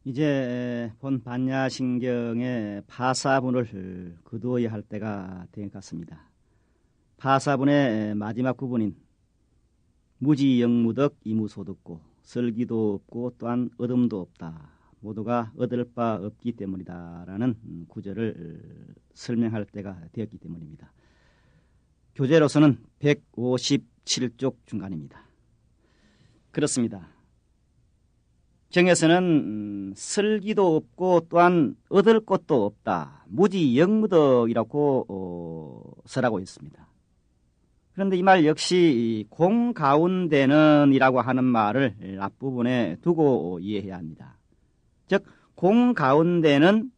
이제 본 반야신경의 파사분을 거두어야 할 때가 된 것 같습니다. 파사분의 마지막 부분인 무지영무덕 이무소득고 설기도 없고 또한 얻음도 없다. 모두가 얻을 바 없기 때문이다라는 구절을 설명할 때가 되었기 때문입니다. 교재로서는 157쪽 중간입니다. 그렇습니다. 경에서는 설기도 없고 또한 얻을 것도 없다. 무지영무덕이라고 설하고 있습니다. 그런데 이 말 역시 공 가운데는 이라고 하는 말을 앞부분에 두고 이해해야 합니다. 즉, 공 가운데는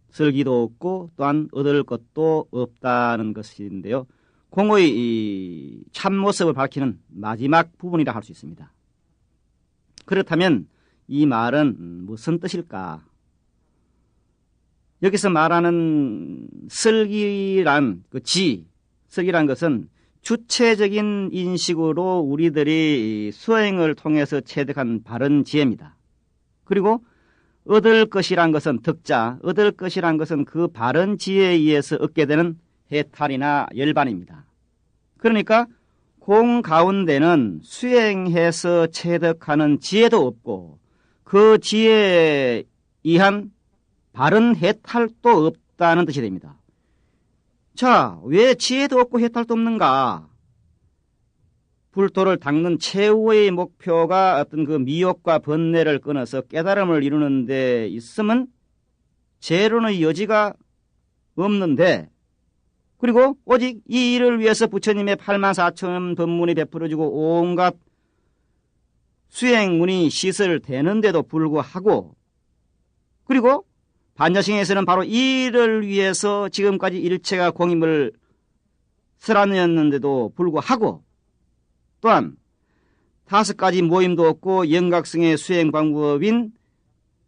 설기도 없고 또한 얻을 것도 없다는 것인데요. 공의 참모습을 밝히는 마지막 부분이라 할 수 있습니다. 그렇다면 이 말은 무슨 뜻일까? 여기서 말하는 설기란 설기란 것은 주체적인 인식으로 우리들이 수행을 통해서 체득한 바른 지혜입니다. 그리고 얻을 것이란 것은 얻을 것이란 것은 그 바른 지혜에 의해서 얻게 되는 해탈이나 열반입니다. 그러니까 공 가운데는 수행해서 체득하는 지혜도 없고 그 지혜에 의한 바른 해탈도 없다는 뜻이 됩니다. 자, 왜 지혜도 없고 해탈도 없는가? 불도를 닦는 최후의 목표가 어떤 그 미혹과 번뇌를 끊어서 깨달음을 이루는 데 있으면 재론의 여지가 없는데, 그리고 오직 이 일을 위해서 부처님의 84,000 법문이 베풀어지고 온갖 수행문이 시설되는데도 불구하고, 그리고 반야신경에서는 바로 이 일을 위해서 지금까지 일체가 공임을 설하였는데도 불구하고, 또한 5가지 모임도 없고 영각성의 수행 방법인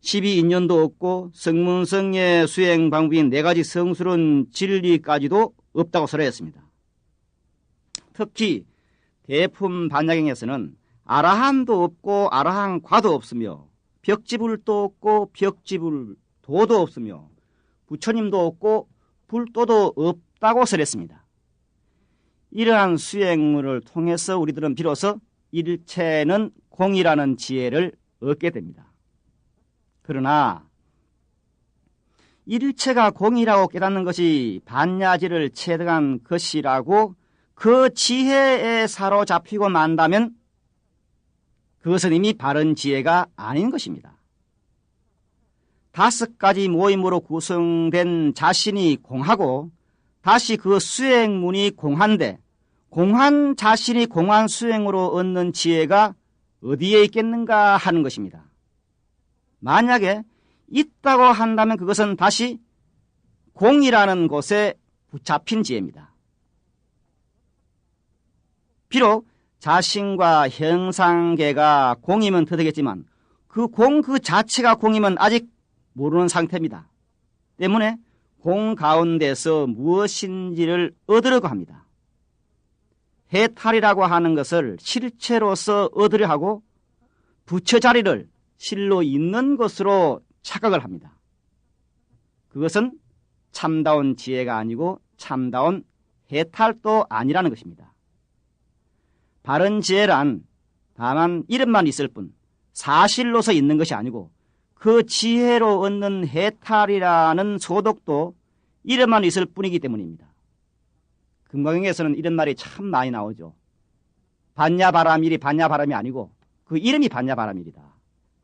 12인연도 없고 성문성의 수행 방법인 4가지 성스러운 진리까지도 없다고 설하였습니다. 특히 대품 반야경에서는 아라한도 없고 아라한과도 없으며 벽지불도 없고 벽지불도도 없으며 부처님도 없고 불도도 없다고 설했습니다. 이러한 수행문을 통해서 우리들은 비로소 일체는 공이라는 지혜를 얻게 됩니다. 그러나 일체가 공이라고 깨닫는 것이 반야지를 체득한 것이라고 그 지혜에 사로잡히고 만다면 그것은 이미 바른 지혜가 아닌 것입니다. 5가지 모임으로 구성된 자신이 공하고 다시 그 수행문이 공한데 공한 자신이 공한 수행으로 얻는 지혜가 어디에 있겠는가 하는 것입니다. 만약에 있다고 한다면 그것은 다시 공이라는 곳에 붙잡힌 지혜입니다. 비록 자신과 형상계가 공이면 터득했지만 그 자체가 공이면 아직 모르는 상태입니다. 때문에 공 가운데서 무엇인지를 얻으려고 합니다. 해탈이라고 하는 것을 실체로서 얻으려 하고 부처 자리를 실로 있는 것으로 착각을 합니다. 그것은 참다운 지혜가 아니고 참다운 해탈도 아니라는 것입니다. 바른 지혜란 다만 이름만 있을 뿐 사실로서 있는 것이 아니고 그 지혜로 얻는 해탈이라는 소득도 이름만 있을 뿐이기 때문입니다. 금강경에서는 이런 말이 참 많이 나오죠. 반야바라밀이 반야바람이 아니고 그 이름이 반야바라밀이다.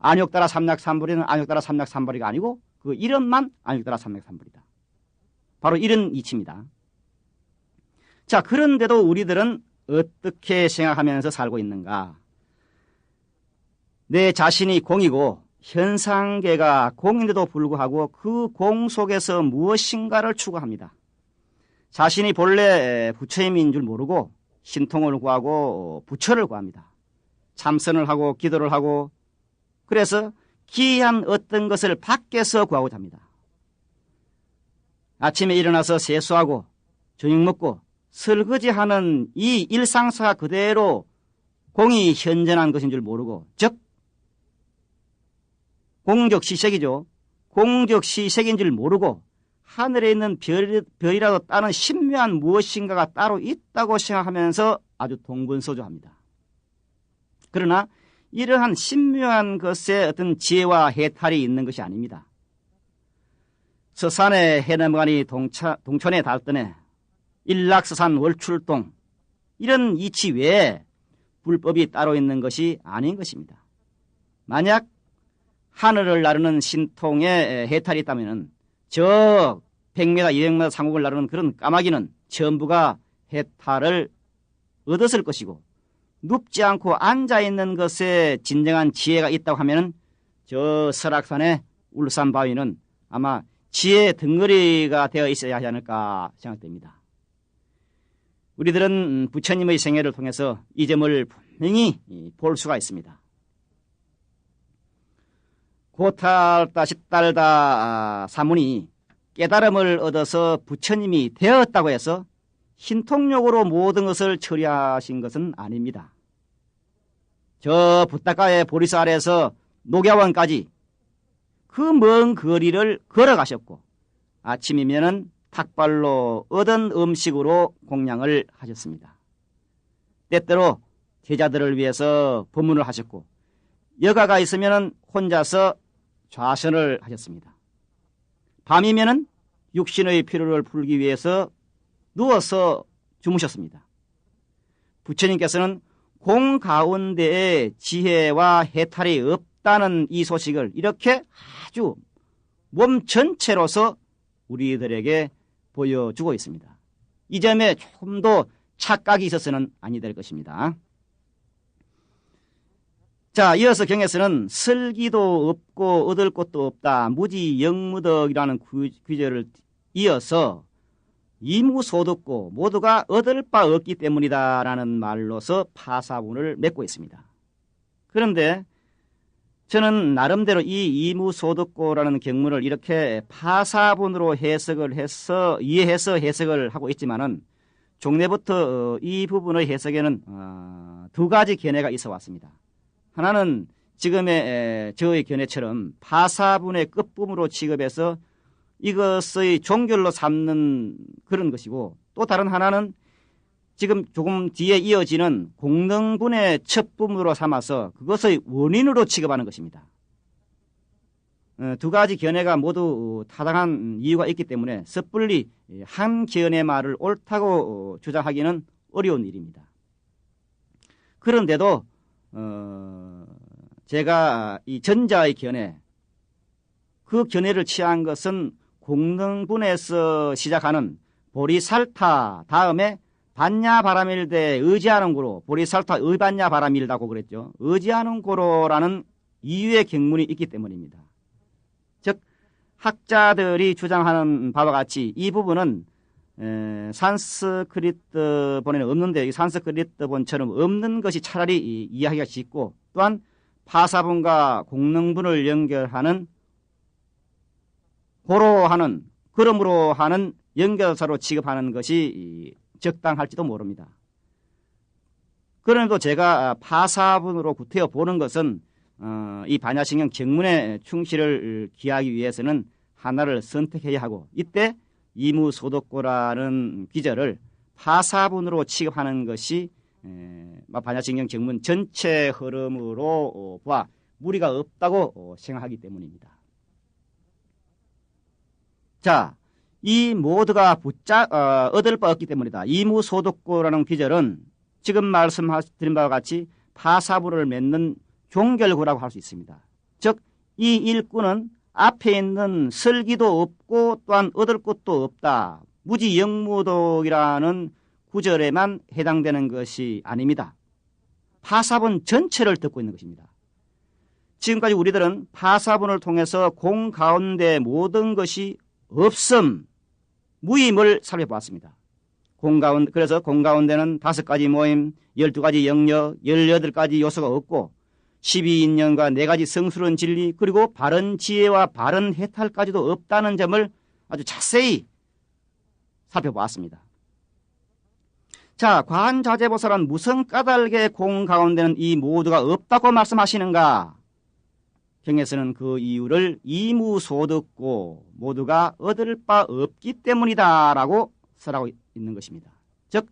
안욕따라 삼약삼불이는 안욕따라 삼약삼불이가 아니고 그 이름만 안욕따라 삼약삼불이다. 바로 이런 이치입니다. 자, 그런데도 우리들은 어떻게 생각하면서 살고 있는가? 내 자신이 공이고 현상계가 공인데도 불구하고 그 공 속에서 무엇인가를 추구합니다. 자신이 본래 부처님인 줄 모르고 신통을 구하고 부처를 구합니다. 참선을 하고 기도를 하고 그래서 기이한 어떤 것을 밖에서 구하고자 합니다. 아침에 일어나서 세수하고 저녁 먹고 설거지하는 이 일상사가 그대로 공이 현존한 것인 줄 모르고 즉 공적시색이죠. 공적시색인 줄 모르고 하늘에 있는 별이라도 다른 신묘한 무엇인가가 따로 있다고 생각하면서 아주 동분서주합니다. 그러나 이러한 신묘한 것에 어떤 지혜와 해탈이 있는 것이 아닙니다. 서산에 해넘어가니 동천에 닿더네 일락서산 월출동 이런 이치 외에 불법이 따로 있는 것이 아닌 것입니다. 만약 하늘을 나르는 신통에 해탈이 있다면 저 100m, 200m 상공을 나르는 그런 까마귀는 전부가 해탈을 얻었을 것이고 눕지 않고 앉아있는 것에 진정한 지혜가 있다고 하면 저 설악산의 울산바위는 아마 지혜의 덩어리가 되어 있어야 하지 않을까 생각됩니다. 우리들은 부처님의 생애를 통해서 이 점을 분명히 볼 수가 있습니다. 고탈다 십달다 사문이 깨달음을 얻어서 부처님이 되었다고 해서 신통력으로 모든 것을 처리하신 것은 아닙니다. 저 붓다가의 보리사 아래에서 녹야원까지 그 먼 거리를 걸어가셨고 아침이면은 닭발로 얻은 음식으로 공양을 하셨습니다. 때때로 제자들을 위해서 법문을 하셨고 여가가 있으면은 혼자서 좌선을 하셨습니다. 밤이면은 육신의 피로를 풀기 위해서 누워서 주무셨습니다. 부처님께서는 공 가운데에 지혜와 해탈이 없다는 이 소식을 이렇게 아주 몸 전체로서 우리들에게 보여주고 있습니다. 이 점에 조금 더 착각이 있어서는 아니 될 것입니다. 자, 이어서 경에서는 설기도 없고 얻을 것도 없다. 무지 영무덕이라는 구절을 이어서 이무소득고 모두가 얻을 바 없기 때문이다라는 말로서 파사문을 맺고 있습니다. 그런데 저는 나름대로 이 이무소득고라는 경문을 이렇게 파사분으로 해석을 해서 이해해서 해석을 하고 있지만은 종래부터 이 부분의 해석에는 두 가지 견해가 있어 왔습니다. 하나는 지금의 저의 견해처럼 파사분의 끝부분으로 취급해서 이것의 종결로 삼는 그런 것이고 또 다른 하나는 지금 조금 뒤에 이어지는 공능분의 첫 부분으로 삼아서 그것의 원인으로 취급하는 것입니다. 두 가지 견해가 모두 타당한 이유가 있기 때문에 섣불리 한 견해 말을 옳다고 주장하기는 어려운 일입니다. 그런데도 제가 이 전자의 견해, 그 견해를 취한 것은 공능분에서 시작하는 보리살타 다음에 반야바라밀대 의지하는 고로, 보리살타 의반야바라밀다고 그랬죠. 의지하는 고로라는 이유의 경문이 있기 때문입니다. 즉 학자들이 주장하는 바와 같이 이 부분은 산스크리트 본에는 없는데 이 산스크리트 본처럼 없는 것이 차라리 이해하기가 쉽고 또한 파사분과 공능분을 연결하는 고로 하는 그러므로 하는 연결사로 취급하는 것이 적당할지도 모릅니다. 그런데도 제가 파사분으로 구태여 보는 것은 이 반야신경 경문의 충실을 기하기 위해서는 하나를 선택해야 하고 이때 이무소득고라는 기절을 파사분으로 취급하는 것이 반야신경 경문 전체 흐름으로 보아 무리가 없다고 생각하기 때문입니다. 자, 이 모두가 얻을 바 없기 때문이다. 이무소득고라는 기절은 지금 말씀드린 바와 같이 파사분을 맺는 종결구라고 할 수 있습니다. 즉, 이 일꾼은 앞에 있는 설기도 없고 또한 얻을 것도 없다. 무지영무독이라는 구절에만 해당되는 것이 아닙니다. 파사분 전체를 듣고 있는 것입니다. 지금까지 우리들은 파사분을 통해서 공 가운데 모든 것이 없음, 무임을 살펴보았습니다. 그래서 공 가운데는 5가지 모임, 12가지 영역, 18가지 요소가 없고 12인연과 4가지 성스러운 진리 그리고 바른 지혜와 바른 해탈까지도 없다는 점을 아주 자세히 살펴보았습니다. 자, 관자재보살은 무슨 까닭에 공 가운데는 이 모두가 없다고 말씀하시는가? 경에서는 그 이유를 이무소득고 모두가 얻을 바 없기 때문이다라고 설하고 있는 것입니다. 즉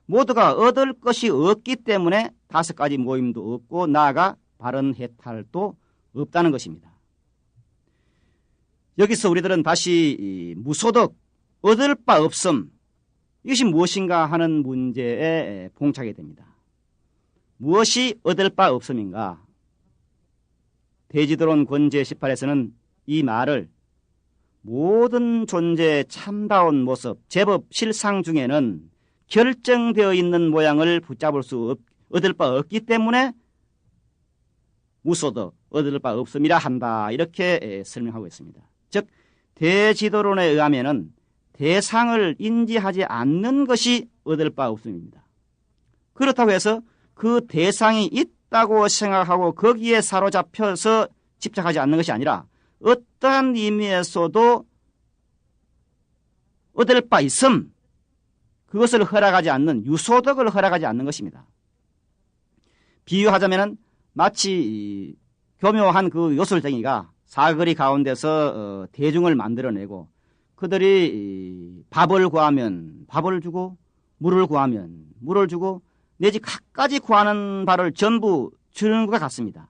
모두가 얻을 것이 없기 때문에 5가지 모임도 없고 나아가 바른 해탈도 없다는 것입니다. 여기서 우리들은 다시 무소득, 얻을 바 없음, 이것이 무엇인가 하는 문제에 봉착하게 됩니다. 무엇이 얻을 바 없음인가? 대지도론 권제 18에서는 이 말을 모든 존재의 참다운 모습, 제법 실상 중에는 결정되어 있는 모양을 붙잡을 수 얻을 바 없기 때문에 무소득, 얻을 바 없음이라 한다. 이렇게 설명하고 있습니다. 즉 대지도론에 의하면은 대상을 인지하지 않는 것이 얻을 바 없음입니다. 그렇다고 해서 그 대상이 있다고 생각하고 거기에 사로잡혀서 집착하지 않는 것이 아니라 어떠한 의미에서도 얻을 바 있음, 그것을 허락하지 않는, 유소득을 허락하지 않는 것입니다. 비유하자면 마치 교묘한 그 요술쟁이가 사거리 가운데서 대중을 만들어내고 그들이 밥을 구하면 밥을 주고 물을 구하면 물을 주고 내지 갖가지 구하는 바를 전부 주는 것과 같습니다.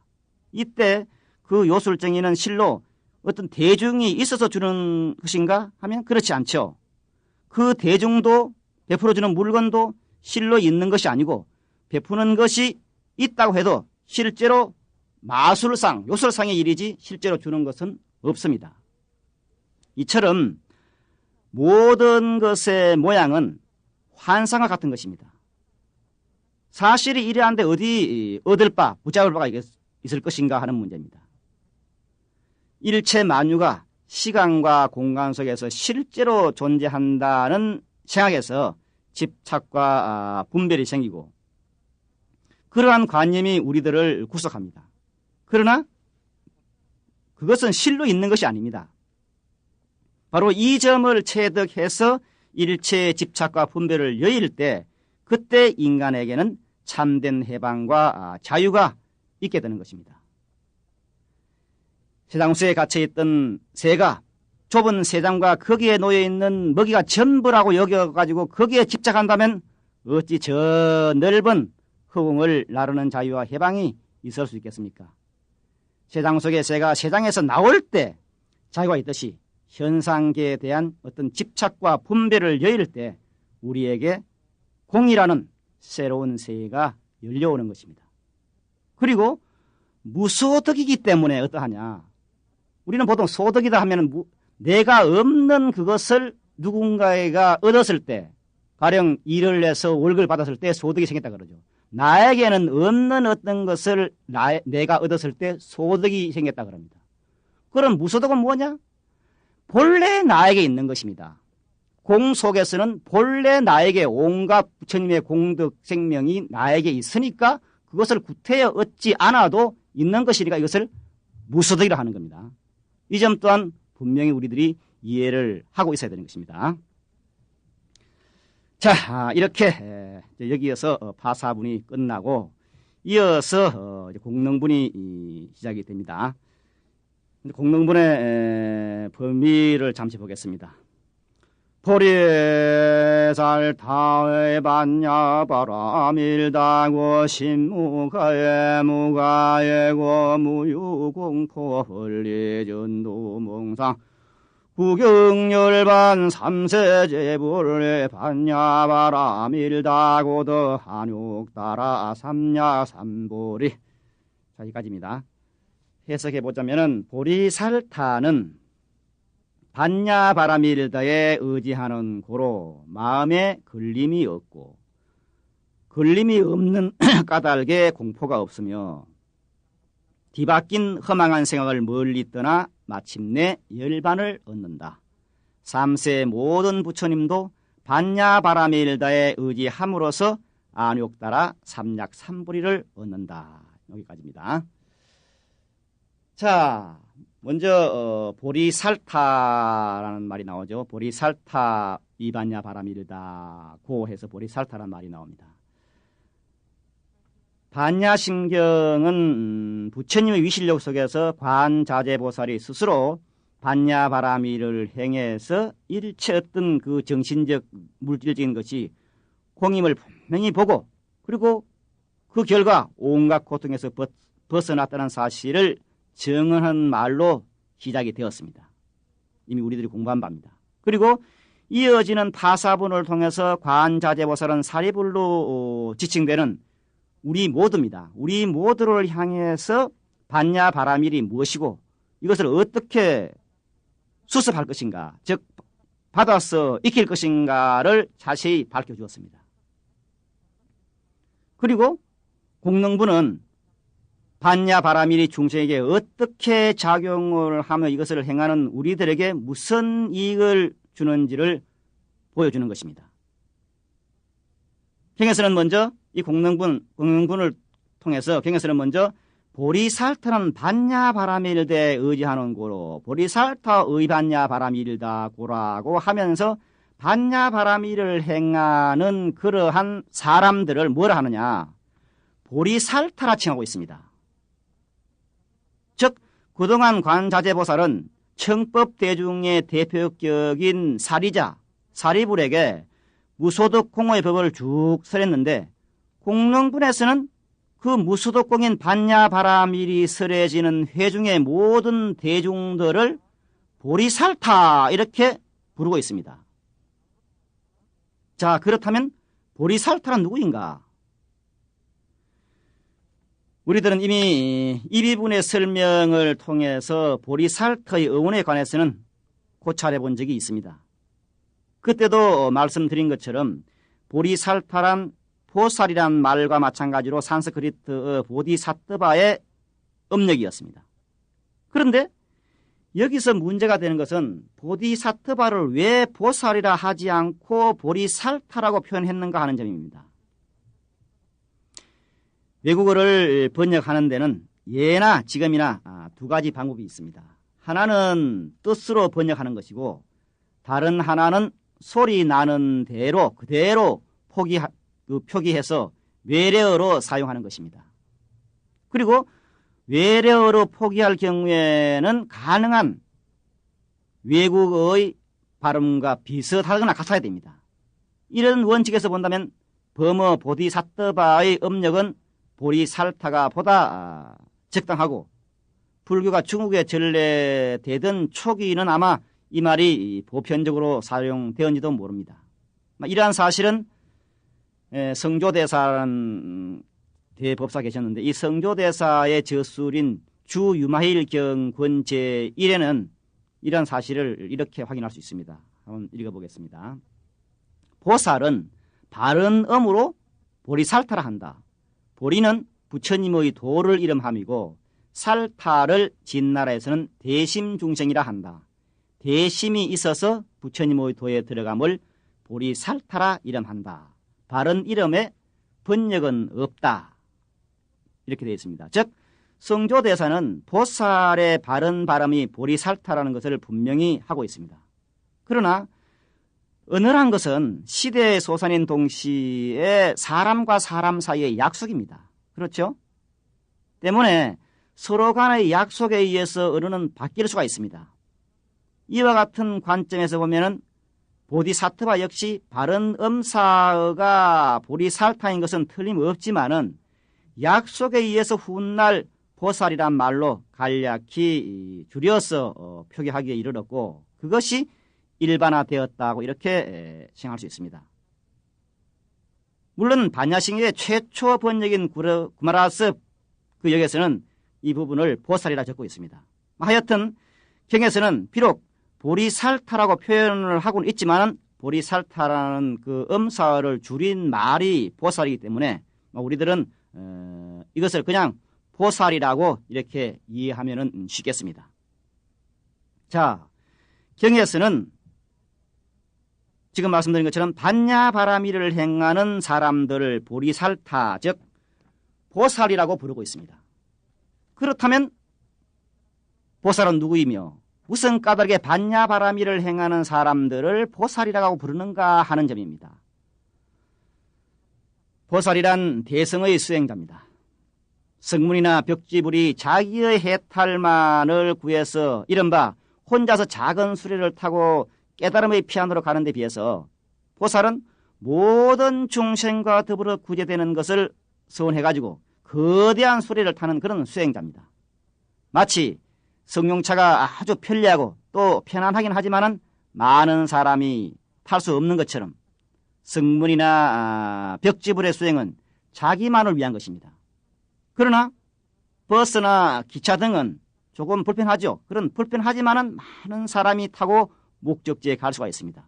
이때 그 요술쟁이는 실로 어떤 대중이 있어서 주는 것인가 하면 그렇지 않죠. 그 대중도 베풀어주는 물건도 실로 있는 것이 아니고 베푸는 것이 있다고 해도 실제로 마술상, 요술상의 일이지 실제로 주는 것은 없습니다. 이처럼 모든 것의 모양은 환상과 같은 것입니다. 사실이 이래한데 어디 얻을 바, 붙잡을 바가 있을 것인가 하는 문제입니다. 일체 만유가 시간과 공간 속에서 실제로 존재한다는 생각에서 집착과 분별이 생기고 그러한 관념이 우리들을 구속합니다. 그러나 그것은 실로 있는 것이 아닙니다. 바로 이 점을 체득해서 일체의 집착과 분별을 여일 때 그때 인간에게는 참된 해방과 자유가 있게 되는 것입니다. 세상수에 갇혀있던 새가 좁은 세상과 거기에 놓여있는 먹이가 전부라고 여겨가지고 거기에 집착한다면 어찌 저 넓은 허공을 나르는 자유와 해방이 있을 수 있겠습니까? 세상 속의 새가 세상에서 나올 때 자유가 있듯이 현상계에 대한 어떤 집착과 분별을 여일 때 우리에게 공이라는 새로운 세계가 열려오는 것입니다. 그리고 무소득이기 때문에 어떠하냐? 우리는 보통 소득이다 하면 내가 없는 그것을 누군가가 얻었을 때 가령 일을 해서 월급을 받았을 때 소득이 생겼다 그러죠. 나에게는 없는 어떤 것을 내가 얻었을 때 소득이 생겼다 그럽니다. 그럼 무소득은 뭐냐? 본래 나에게 있는 것입니다. 공 속에서는 본래 나에게 온갖 부처님의 공덕 생명이 나에게 있으니까 그것을 구태여 얻지 않아도 있는 것이니까 이것을 무소득이라 하는 겁니다. 이 점 또한 분명히 우리들이 이해를 하고 있어야 되는 것입니다. 자, 이렇게 여기에서 파사분이 끝나고 이어서 공능분이 시작이 됩니다. 공능분의 범위를 잠시 보겠습니다. 보리살타의 반야 바라밀다고 신무가에 무가에고 무유공포 헐리전도몽상 구경열반 삼세제불의 반야바라밀다고더 한육따라 삼야삼보리. 자, 여기까지입니다. 해석해보자면은 보리살타는 반야바라밀다에 의지하는 고로 마음에 걸림이 없고 걸림이 없는 까닭에 공포가 없으며 뒤바뀐 허망한 생각을 멀리 떠나 마침내 열반을 얻는다. 삼세 모든 부처님도 반야바라밀다에 의지함으로써 안욕따라 삼약삼불이를 얻는다. 여기까지입니다. 자, 먼저 보리살타라는 말이 나오죠. 보리살타 이반야바라밀다 고 해서 보리살타라는 말이 나옵니다. 반야심경은 부처님의 위실력 속에서 관자재보살이 스스로 반야바라미를 행해서 일체 어떤 그 정신적 물질적인 것이 공임을 분명히 보고 그리고 그 결과 온갖 고통에서 벗어났다는 사실을 증언한 말로 시작이 되었습니다. 이미 우리들이 공부한 바입니다. 그리고 이어지는 파사본을 통해서 관자재보살은 사리불로 지칭되는 우리 모두입니다. 우리 모두를 향해서 반야바라밀이 무엇이고 이것을 어떻게 수습할 것인가, 즉 받아서 익힐 것인가를 자세히 밝혀주었습니다. 그리고 공능부는 반야바라밀이 중생에게 어떻게 작용을 하며 이것을 행하는 우리들에게 무슨 이익을 주는지를 보여주는 것입니다. 경에서는 먼저 이 공능분을 통해서 경에서는 먼저 보리살타는 반야바라밀대 의지하는 고로 보리살타의 반야바라밀다 고라고 하면서 반야바라밀을 행하는 그러한 사람들을 뭐라 하느냐, 보리살타라 칭하고 있습니다. 즉 그동안 관자재보살은 청법대중의 대표격인 사리자, 사리불에게 무소득 공의 법을 쭉 설했는데 공능분에서는 그 무소득공인 반야바라밀이 설해지는 회중의 모든 대중들을 보리살타 이렇게 부르고 있습니다. 자, 그렇다면 보리살타는 누구인가? 우리들은 이미 이 부분의 설명을 통해서 보리살타의 어원에 관해서는 고찰해 본 적이 있습니다. 그때도 말씀드린 것처럼 보리살타란 보살이란 말과 마찬가지로 산스크리트 보디사트바의 음력이었습니다. 그런데 여기서 문제가 되는 것은 보디사트바를 왜 보살이라 하지 않고 보리살타라고 표현했는가 하는 점입니다. 외국어를 번역하는 데는 예나 지금이나 두 가지 방법이 있습니다. 하나는 뜻으로 번역하는 것이고 다른 하나는 소리 나는 대로 그대로 표기해서 외래어로 사용하는 것입니다. 그리고 외래어로 포기할 경우에는 가능한 외국어의 발음과 비슷하거나 같아야 됩니다. 이런 원칙에서 본다면 버머 보디사트바의 음력은 보리살타가 보다 적당하고 불교가 중국에 전래되던 초기는 아마 이 말이 보편적으로 사용되었는지도 모릅니다. 이러한 사실은 성조대사라는 대법사 계셨는데 이 성조대사의 저술인 주유마일경 권제 1에는 이러한 사실을 이렇게 확인할 수 있습니다. 한번 읽어보겠습니다. 보살은 바른 음으로 보리살타라 한다. 보리는 부처님의 도를 이름함이고 살타를 진나라에서는 대심중생이라 한다. 대심이 있어서 부처님의 도에 들어감을 보리살타라 이름한다. 바른 이름에 번역은 없다. 이렇게 되어 있습니다. 즉 성조대사는 보살의 바른 발음이 보리살타라는 것을 분명히 하고 있습니다. 그러나 언어란 것은 시대의 소산인 동시에 사람과 사람 사이의 약속입니다. 그렇죠? 때문에 서로 간의 약속에 의해서 언어는 바뀔 수가 있습니다. 이와 같은 관점에서 보면은 보디사트바 역시 바른 음사어가 보리살타인 것은 틀림없지만은 약속에 의해서 훗날 보살이란 말로 간략히 줄여서 표기하기에 이르렀고 그것이 일반화되었다고 이렇게 생각할 수 있습니다. 물론 반야싱의 최초 번역인 구마라스 그 역에서는 이 부분을 보살이라 적고 있습니다. 하여튼 경에서는 비록 보리살타라고 표현을 하고는 있지만 보리살타라는 그 음사어를 줄인 말이 보살이기 때문에 우리들은 이것을 그냥 보살이라고 이렇게 이해하면 쉽겠습니다. 자, 경에서는 지금 말씀드린 것처럼 반야바라밀을 행하는 사람들을 보리살타, 즉 보살이라고 부르고 있습니다. 그렇다면 보살은 누구이며 무슨 까닭에 반야바라밀을 행하는 사람들을 보살이라고 부르는가 하는 점입니다. 보살이란 대성의 수행자입니다. 성문이나 벽지불이 자기의 해탈만을 구해서 이른바 혼자서 작은 수레를 타고 깨달음의 피안으로 가는 데 비해서 보살은 모든 중생과 더불어 구제되는 것을 서원해가지고 거대한 수레를 타는 그런 수행자입니다. 마치 승용차가 아주 편리하고 또 편안하긴 하지만은 많은 사람이 탈 수 없는 것처럼 성문이나 벽지불의 수행은 자기만을 위한 것입니다. 그러나 버스나 기차 등은 조금 불편하죠. 그런 불편하지만은 많은 사람이 타고 목적지에 갈 수가 있습니다.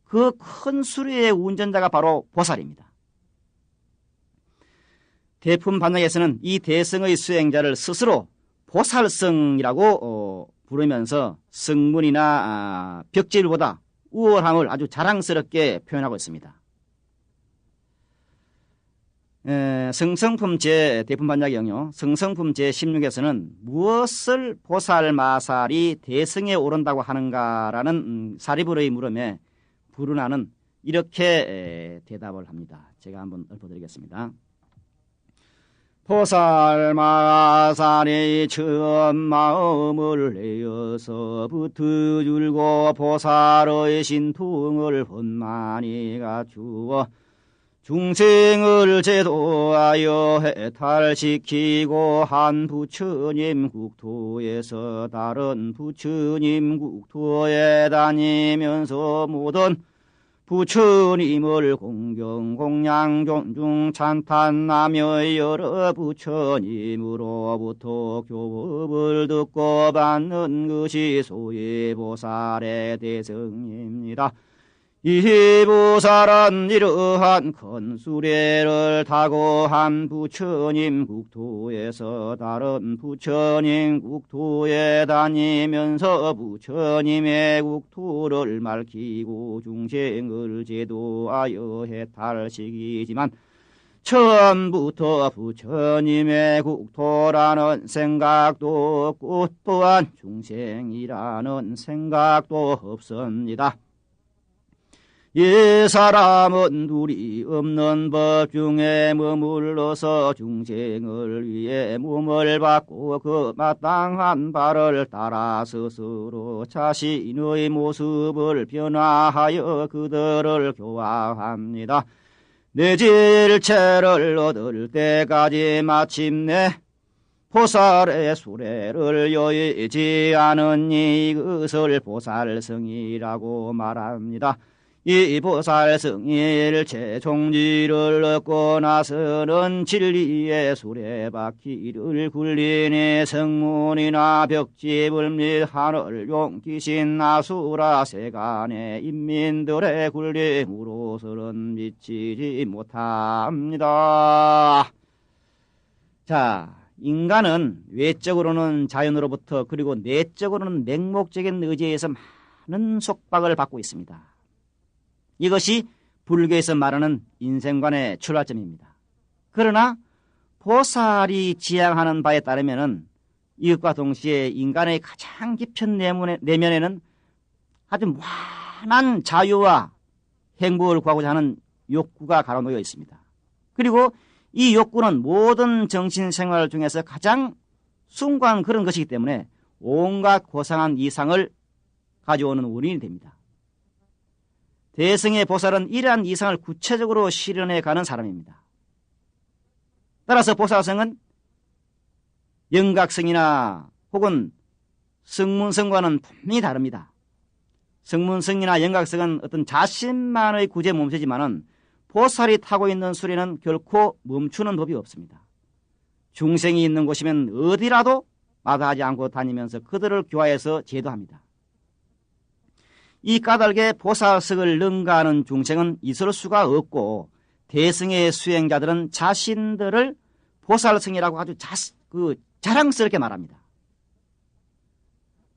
그 큰 수레의 운전자가 바로 보살입니다. 대품반야에서는 이 대성의 수행자를 스스로 보살성이라고 부르면서 성문이나 벽지불보다 우월함을 아주 자랑스럽게 표현하고 있습니다. 성성품 대품반야경요. 성성품 제16에서는 무엇을 보살마살이 대성에 오른다고 하는가라는 사리불의 물음에 불운하는 이렇게 대답을 합니다. 제가 한번 읊어드리겠습니다. 보살마살이 처음 마음을 내어서 붙어줄고 보살의 신통을 혼만히 갖추어 중생을 제도하여 해탈시키고 한 부처님 국토에서 다른 부처님 국토에 다니면서 모든 부처님을 공경 공양 존중 찬탄하며 여러 부처님으로부터 교법을 듣고 받는 것이 소위 보살의 대성입니다. 이 보살은 이러한 큰 수레를 타고 한 부처님 국토에서 다른 부처님 국토에 다니면서 부처님의 국토를 밝히고 중생을 제도하여 해탈시키지만 처음부터 부처님의 국토라는 생각도 없고 또한 중생이라는 생각도 없습니다. 이 사람은 둘이 없는 법 중에 머물러서 중생을 위해 몸을 받고 그 마땅한 바를 따라 스스로 자신의 모습을 변화하여 그들을 교화합니다. 내 질체를 얻을 때까지 마침내 보살의 수레를 여의지 않으니 이것을 보살성이라고 말합니다. 이 보살성일 최종지를 얻고 나서는 진리의 수레바퀴를 굴리니 성문이나 벽지불 및 하늘 용기신 아수라 세간의 인민들의 굴림으로서는 미치지 못합니다. 자, 인간은 외적으로는 자연으로부터 그리고 내적으로는 맹목적인 의지에서 많은 속박을 받고 있습니다. 이것이 불교에서 말하는 인생관의 출발점입니다. 그러나 보살이 지향하는 바에 따르면 이것과 동시에 인간의 가장 깊은 내면에는 아주 무한한 자유와 행복을 구하고자 하는 욕구가 가로놓여 있습니다. 그리고 이 욕구는 모든 정신생활 중에서 가장 숭고한 그런 것이기 때문에 온갖 고상한 이상을 가져오는 원인이 됩니다. 대성의 보살은 이러한 이상을 구체적으로 실현해 가는 사람입니다. 따라서 보살성은 영각성이나 혹은 성문성과는 분명히 다릅니다. 성문성이나 영각성은 어떤 자신만의 구제 몸체지만은 보살이 타고 있는 수레는 결코 멈추는 법이 없습니다. 중생이 있는 곳이면 어디라도 마다하지 않고 다니면서 그들을 교화해서 제도합니다. 이 까닭에 보살성을 능가하는 중생은 있을 수가 없고 대성의 수행자들은 자신들을 보살성이라고 아주 자랑스럽게 말합니다.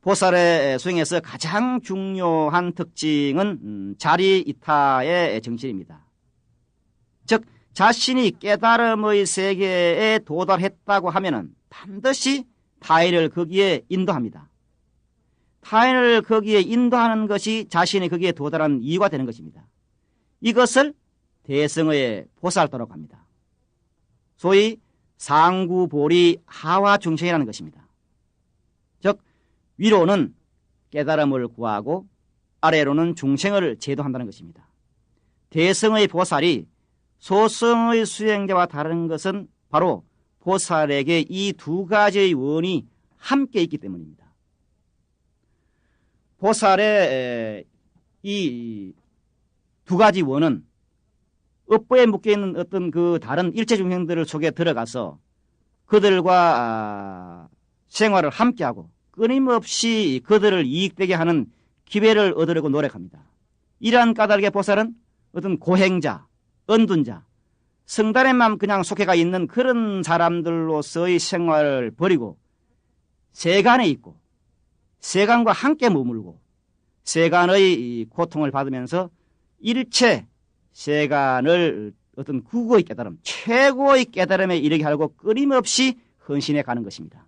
보살의 수행에서 가장 중요한 특징은 자리이타의 정신입니다. 즉 자신이 깨달음의 세계에 도달했다고 하면은 반드시 타인을 거기에 인도합니다. 타인을 거기에 인도하는 것이 자신이 거기에 도달한 이유가 되는 것입니다. 이것을 대성의 보살도라고 합니다. 소위 상구보리 하와중생이라는 것입니다. 즉 위로는 깨달음을 구하고 아래로는 중생을 제도한다는 것입니다. 대성의 보살이 소성의 수행자와 다른 것은 바로 보살에게 이 두 가지의 원이 함께 있기 때문입니다. 보살의 이 두 가지 원은 업보에 묶여있는 어떤 그 다른 일체 중생들 속에 들어가서 그들과 생활을 함께하고 끊임없이 그들을 이익되게 하는 기회를 얻으려고 노력합니다. 이러한 까닭에 보살은 어떤 고행자, 언둔자, 성단에만 그냥 속해가 있는 그런 사람들로서의 생활을 버리고 세간에 있고 세간과 함께 머물고 세간의 고통을 받으면서 일체 세간을 어떤 국어의 깨달음, 최고의 깨달음에 이르게 하려고 끊임없이 헌신해 가는 것입니다.